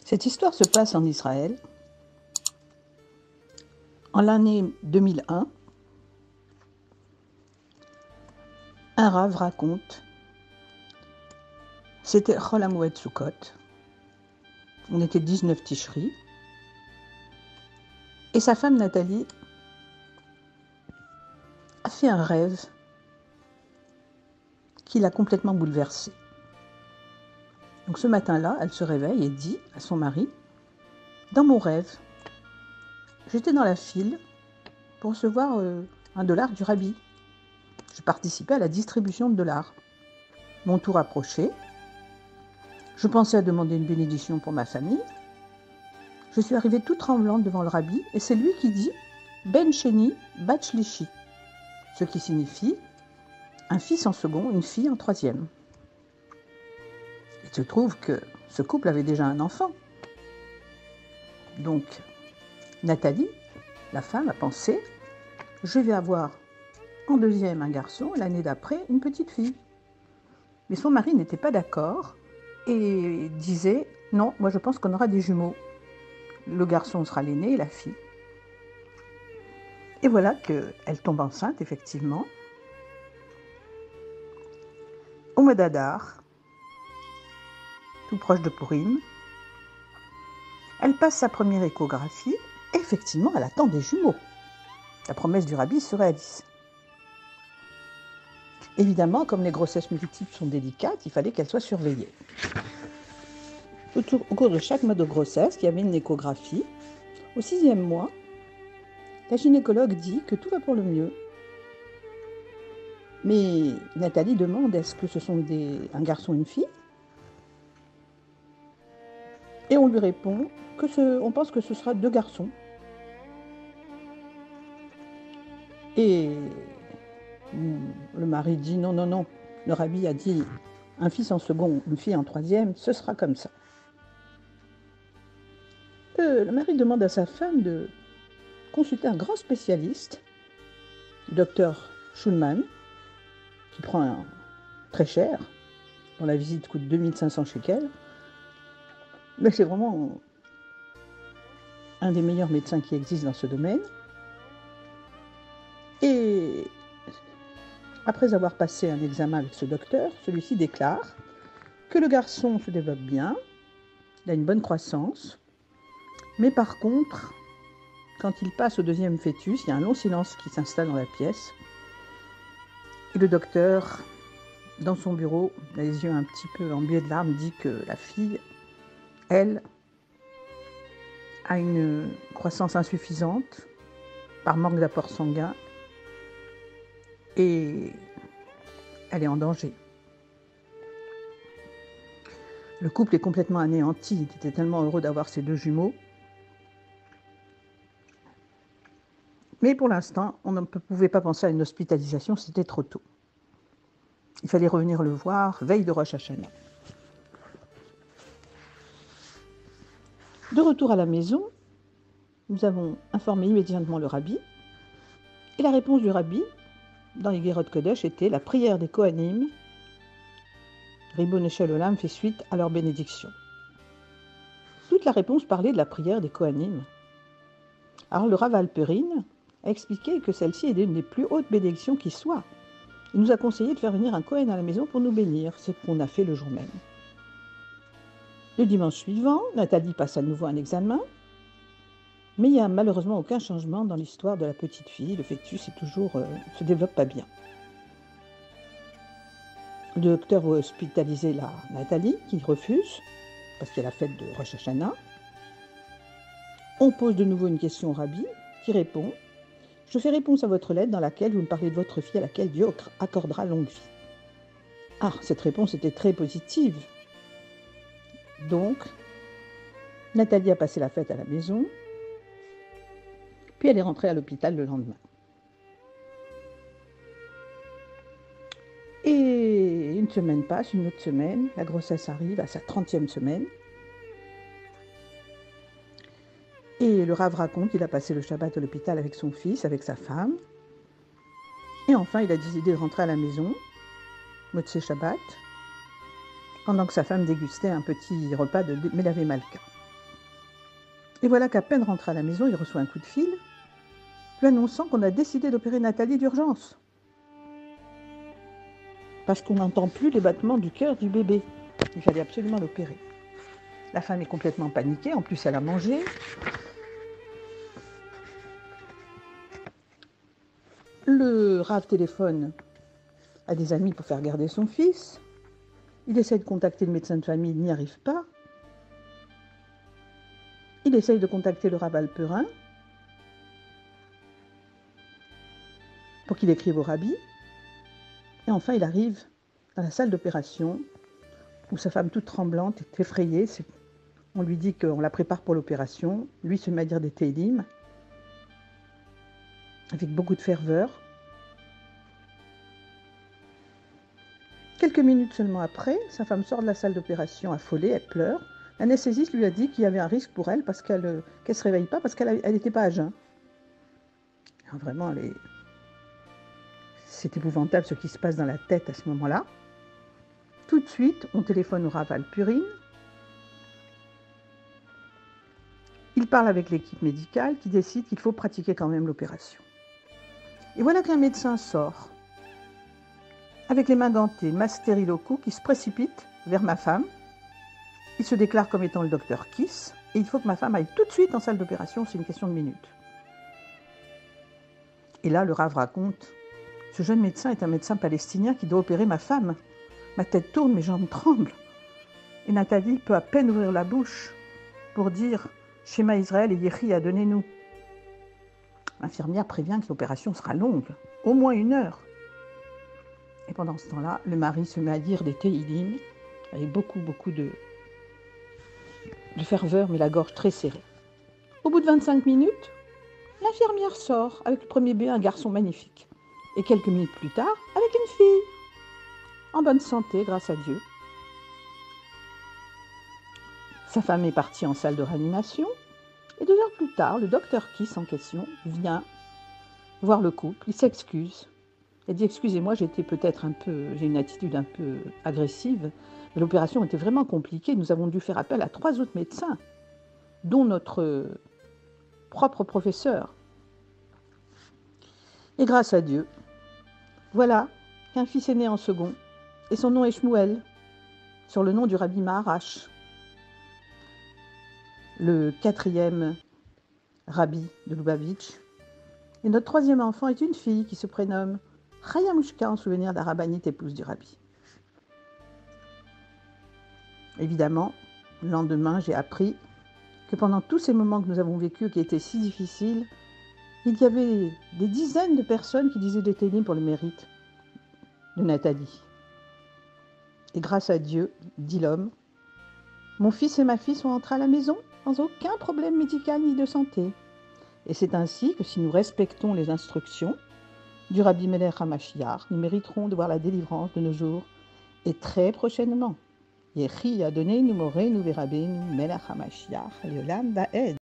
Cette histoire se passe en Israël. En l'année 2001, un rave raconte, c'était Chol HaMoed Sukkot, on était 19 Tishri, et sa femme Nathalie a fait un rêve qui l'a complètement bouleversée. Donc ce matin-là, elle se réveille et dit à son mari, dans mon rêve, j'étais dans la file pour recevoir $1 du rabbi. Je participais à la distribution de dollars. Mon tour approchait. Je pensais à demander une bénédiction pour ma famille. Je suis arrivée toute tremblante devant le rabbi et c'est lui qui dit « Ben Sheni Bat Shlishi », ce qui signifie un fils en second, une fille en troisième. Il se trouve que ce couple avait déjà un enfant. Donc, Nathalie, la femme, a pensé « Je vais avoir en deuxième un garçon, l'année d'après une petite fille ». Mais son mari n'était pas d'accord et disait « Non, moi je pense qu'on aura des jumeaux. Le garçon sera l'aîné et la fille ». Et voilà qu'elle tombe enceinte, effectivement. Au mois d'Adar, tout proche de Purim, elle passe sa première échographie et effectivement, elle attend des jumeaux. La promesse du rabbi se réalise. Évidemment, comme les grossesses multiples sont délicates, il fallait qu'elles soient surveillées. Au cours de chaque mois de grossesse, il y avait une échographie. Au 6e mois, la gynécologue dit que tout va pour le mieux. Mais Nathalie demande est-ce que ce sont un garçon ou une fille? Et on lui répond on pense que ce sera 2 garçons. Et le mari dit non, non, non. Le rabbi a dit un fils en second, une fille en troisième, ce sera comme ça. Le mari demande à sa femme de consulter un grand spécialiste, le docteur Schulman, qui prend très cher, dont la visite coûte 2500 shekels. Mais c'est vraiment un des meilleurs médecins qui existent dans ce domaine. Et après avoir passé un examen avec ce docteur, celui-ci déclare que le garçon se développe bien, il a une bonne croissance, mais par contre, quand il passe au deuxième fœtus, il y a un long silence qui s'installe dans la pièce. Et le docteur, dans son bureau, les yeux un petit peu embués de larmes, dit que la fille, elle, a une croissance insuffisante par manque d'apport sanguin et elle est en danger. Le couple est complètement anéanti. Il était tellement heureux d'avoir ces 2 jumeaux. Mais pour l'instant, on ne pouvait pas penser à une hospitalisation, c'était trop tôt. Il fallait revenir le voir, veille de Rosh Hashanah. De retour à la maison, nous avons informé immédiatement le rabbi. Et la réponse du rabbi, dans les Gerot Kodesh, était la prière des Kohanim. Ribono Shel Olam fait suite à leur bénédiction. Toute la réponse parlait de la prière des Kohanim. Alors le Rav Alperin a expliqué que celle-ci est l'une des plus hautes bénédictions qui soit. Il nous a conseillé de faire venir un Kohen à la maison pour nous bénir, ce qu'on a fait le jour même. Le dimanche suivant, Nathalie passe à nouveau un examen, mais il n'y a malheureusement aucun changement dans l'histoire de la petite fille. Le fœtus se développe pas bien. Le docteur va hospitaliser la Nathalie, qui refuse, parce qu'il y a la fête de Rosh Hashanah. On pose de nouveau une question au rabbi, qui répond « Je fais réponse à votre lettre dans laquelle vous me parlez de votre fille à laquelle Dieu accordera longue vie. » Ah, cette réponse était très positive. Donc, Nathalie a passé la fête à la maison, puis elle est rentrée à l'hôpital le lendemain. Et une semaine passe, une autre semaine, la grossesse arrive à sa 30e semaine. Et le Rav raconte qu'il a passé le Shabbat à l'hôpital avec son fils, avec sa femme. Et enfin, il a décidé de rentrer à la maison, Motzei Shabbat, pendant que sa femme dégustait un petit repas de Melavé Malka. Et voilà qu'à peine rentré à la maison, il reçoit un coup de fil lui annonçant qu'on a décidé d'opérer Nathalie d'urgence. Parce qu'on n'entend plus les battements du cœur du bébé. Il fallait absolument l'opérer. La femme est complètement paniquée, en plus elle a mangé. Le Rav téléphone à des amis pour faire garder son fils. Il essaie de contacter le médecin de famille, il n'y arrive pas. Il essaye de contacter le Rav Alperin pour qu'il écrive au Rabbi. Et enfin, il arrive dans la salle d'opération où sa femme toute tremblante est effrayée. On lui dit qu'on la prépare pour l'opération. Lui se met à dire des télim avec beaucoup de ferveur. Quelques minutes seulement après, sa femme sort de la salle d'opération affolée, elle pleure. L'anesthésiste lui a dit qu'il y avait un risque pour elle parce qu'elle ne se réveille pas parce qu'elle n'était pas à jeun. Alors vraiment, c'est épouvantable ce qui se passe dans la tête à ce moment-là. Tout de suite, on téléphone au Rav Alperin. Il parle avec l'équipe médicale qui décide qu'il faut pratiquer quand même l'opération. Et voilà qu'un médecin sort, avec les mains gantées, masque stérile au cou, qui se précipite vers ma femme. Il se déclare comme étant le docteur Kiss, et il faut que ma femme aille tout de suite en salle d'opération, c'est une question de minutes. Et là, le Rav raconte, ce jeune médecin est un médecin palestinien qui doit opérer ma femme. Ma tête tourne, mes jambes tremblent. Et Nathalie peut à peine ouvrir la bouche pour dire « Shema Israël et Yehi, donnez-nous ». L'infirmière prévient que l'opération sera longue, au moins 1 heure. Et pendant ce temps-là, le mari se met à dire des téhilim avec beaucoup de ferveur, mais la gorge très serrée. Au bout de 25 minutes, l'infirmière sort avec le premier bébé, un garçon magnifique. Et quelques minutes plus tard, avec une fille, en bonne santé, grâce à Dieu. Sa femme est partie en salle de réanimation. Et 2 heures plus tard, le docteur Kiss en question vient voir le couple. Il s'excuse. Il dit « Excusez-moi, j'ai une attitude un peu agressive, mais l'opération était vraiment compliquée. Nous avons dû faire appel à 3 autres médecins, dont notre propre professeur. Et grâce à Dieu, voilà qu'un fils est né en second, et son nom est Shmuel, sur le nom du Rabbi Maharash, le 4e Rabbi de Lubavitch. Et notre 3e enfant est une fille qui se prénomme Chaya Mushka en souvenir d'Arabanite, épouse du Rabbi. Évidemment, le lendemain, j'ai appris que pendant tous ces moments que nous avons vécus, qui étaient si difficiles, il y avait des dizaines de personnes qui disaient des télim pour le mérite de Nathalie. Et grâce à Dieu, dit l'homme, mon fils et ma fille sont entrés à la maison sans aucun problème médical ni de santé. Et c'est ainsi que si nous respectons les instructions du Rabbi Melech HaMashiach, nous mériterons de voir la délivrance de nos jours et très prochainement. Yehi Adonai nous Morenu Verabenu Melech HaMashiach Leolam Vaed.